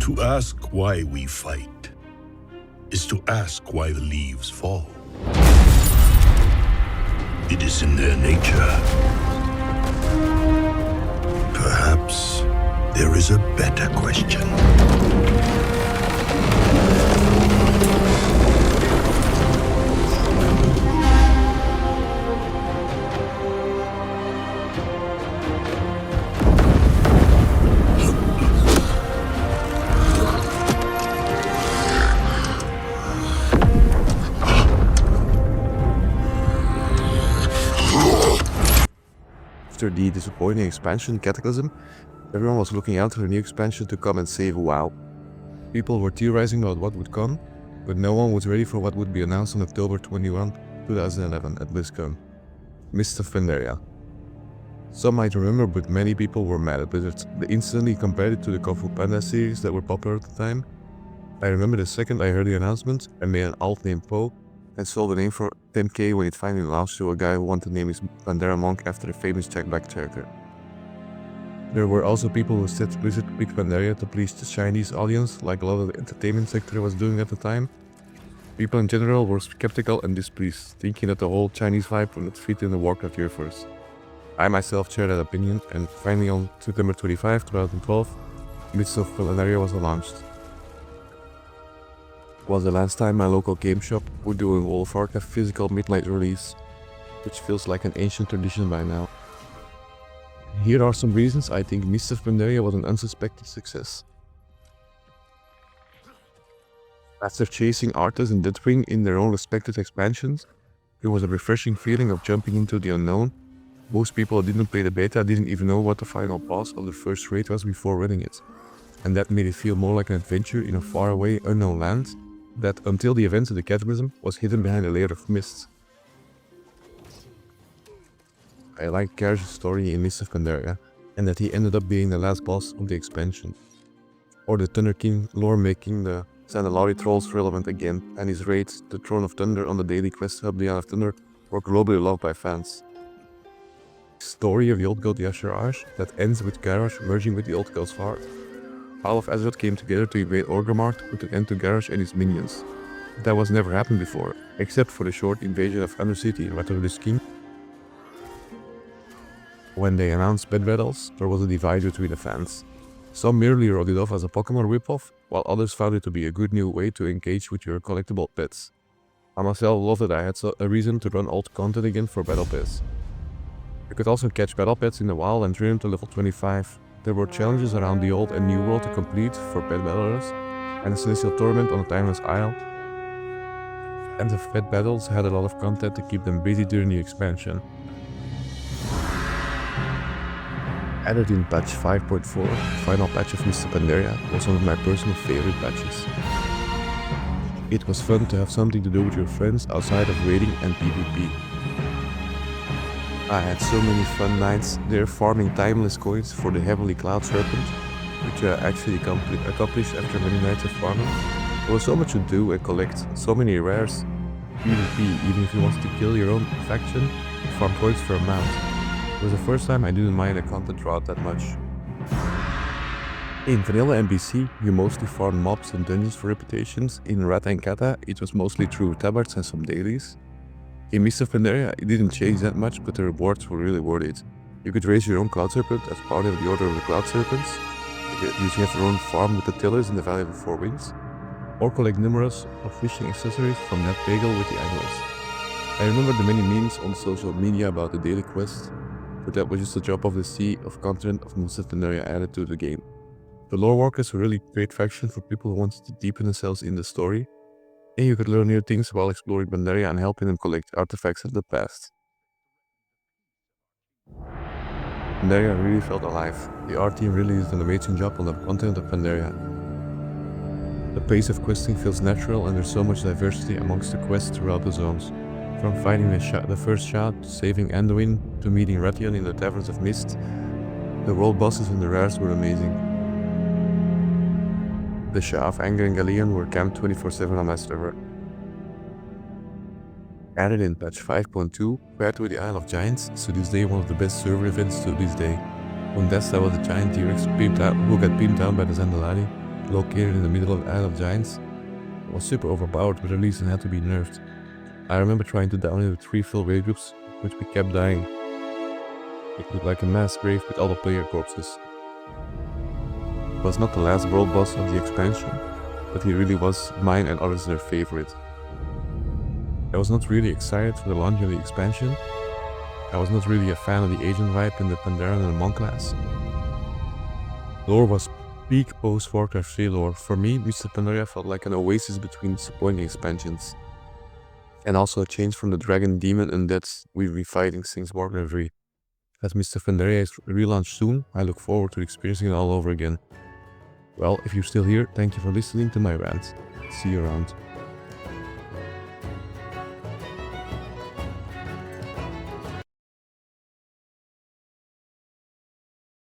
To ask why we fight is to ask why the leaves fall. It is in their nature. Perhaps there is a better question. After the disappointing expansion Cataclysm, everyone was looking out for the new expansion to come and save WoW. People were theorizing about what would come, but no one was ready for what would be announced on October 21, 2011 at BlizzCon. Mists of Pandaria. Some might remember, but many people were mad at Blizzard. They instantly compared it to the Kung Fu Panda series that were popular at the time. I remember the second I heard the announcement, I made an alt named Poe and sold the name for 10k when it finally launched to a guy who wanted to name his Pandara monk after the famous Jack Black character. There were also people who said Blizzard picked Pandaria to please the Chinese audience, like a lot of the entertainment sector was doing at the time. People in general were skeptical and displeased, thinking that the whole Chinese vibe would not fit in the Warcraft universe. I myself share that opinion, and finally on September 25, 2012, Mists of Pandaria was launched. It was the last time my local game shop would do a World of Warcraft physical midnight release, which feels like an ancient tradition by now. Here are some reasons I think Mists of Pandaria was an unsuspected success. After chasing Arthas and Deathwing in their own respected expansions, there was a refreshing feeling of jumping into the unknown. Most people who didn't play the beta didn't even know what the final boss of the first raid was before running it, and that made it feel more like an adventure in a faraway, unknown land that, until the events of the Cataclysm, was hidden behind a layer of mist. I liked Garrosh's story in Mists of Pandaria, and that he ended up being the last boss of the expansion. Or the Thunder King lore making the Zandalari trolls relevant again, and his raids, the Throne of Thunder on the daily quest hub The Isle of Thunder, were globally loved by fans. The story of the Old God Yasharaj that ends with Garrosh merging with the Old God's Heart. All of Azeroth came together to invade Orgrimmar to put an end to Garrosh and his minions. That was never happened before, except for the short invasion of Undercity in Wrath of the Lich King. When they announced pet battles, there was a divide between the fans. Some merely wrote it off as a Pokemon ripoff, while others found it to be a good new way to engage with your collectible pets. I myself loved that I had a reason to run alt content again for Battle Pass. You could also catch Battle Pets in the wild and train them to level 25. There were challenges around the old and new world to complete for pet battlers, and a celestial tournament on the Timeless Isle. And the pet battles had a lot of content to keep them busy during the expansion. Added in patch 5.4, the final patch of Mists of Pandaria was one of my personal favorite patches. It was fun to have something to do with your friends outside of raiding and PvP. I had so many fun nights there farming timeless coins for the Heavenly Cloud Serpent, which I actually accomplished after many nights of farming. There was so much to do and collect, so many rares. PvP, even if you wanted to kill your own faction, farm coins for a mount. It was the first time I didn't mind the content drought that much. In vanilla NPC, you mostly farmed mobs and dungeons for reputations. In Rat and Kata, it was mostly through tabards and some dailies. In Mists of Pandaria, it didn't change that much, but the rewards were really worth it. You could raise your own Cloud Serpent as part of the Order of the Cloud Serpents. You have your own farm with the tillers in the Valley of the Four Winds, or collect numerous of fishing accessories from that bagel with the anglers. I remember the many memes on social media about the daily quest, but that was just a drop of the sea of content of Mists of Pandaria added to the game. The lore walkers were really great faction for people who wanted to deepen themselves in the story, and you could learn new things while exploring Pandaria and helping them collect artifacts of the past. Pandaria really felt alive. The art team really did an amazing job on the content of Pandaria. The pace of questing feels natural and there's so much diversity amongst the quests throughout the zones. From finding the first shot, to saving Anduin, to meeting Rathian in the Taverns of Mist, the world bosses and the rares were amazing. The Shah of Anger and Galleon were camped 24/7 on my server. Added in patch 5.2, paired with the Isle of Giants, so this day one of the best server events to this day. When Desta was a giant T-Rex who got beamed down by the Zandalari, located in the middle of the Isle of Giants, was super overpowered with release and had to be nerfed. I remember trying to down it with 3 full raid groups, which we kept dying. It looked like a mass grave with all the player corpses. It was not the last world boss of the expansion, but he really was mine and others their favorite. I was not really excited for the launch of the expansion. I was not really a fan of the agent vibe in the Pandaria and the Monk class. Lore was peak post-Warcraft 3 lore. For me, Mists of Pandaria felt like an oasis between disappointing expansions. And also a change from the Dragon Demon Undead we've been fighting since Warcraft 3. As Mists of Pandaria is relaunched soon, I look forward to experiencing it all over again. Well, if you're still here, thank you for listening to my rant. See you around.